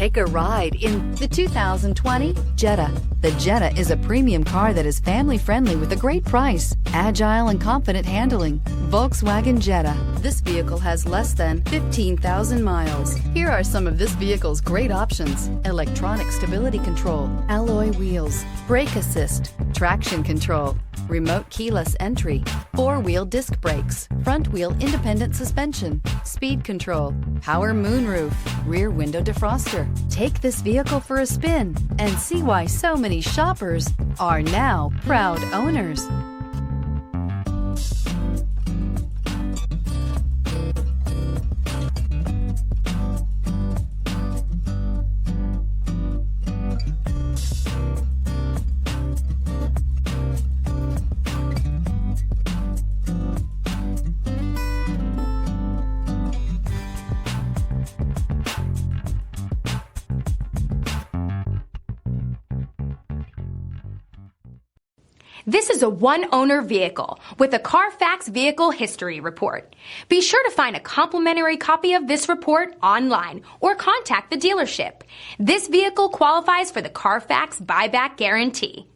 Take a ride in the 2020 Jetta. The Jetta is a premium car that is family-friendly with a great price, agile and confident handling. Volkswagen Jetta. This vehicle has less than 15,000 miles. Here are some of this vehicle's great options: electronic stability control, alloy wheels, brake assist, traction control, remote keyless entry, four-wheel disc brakes, front-wheel independent suspension, speed control, power moonroof, rear window defroster. Take this vehicle for a spin and see why so many shoppers are now proud owners. This is a one-owner vehicle with a Carfax Vehicle History Report. Be sure to find a complimentary copy of this report online or contact the dealership. This vehicle qualifies for the Carfax Buyback Guarantee.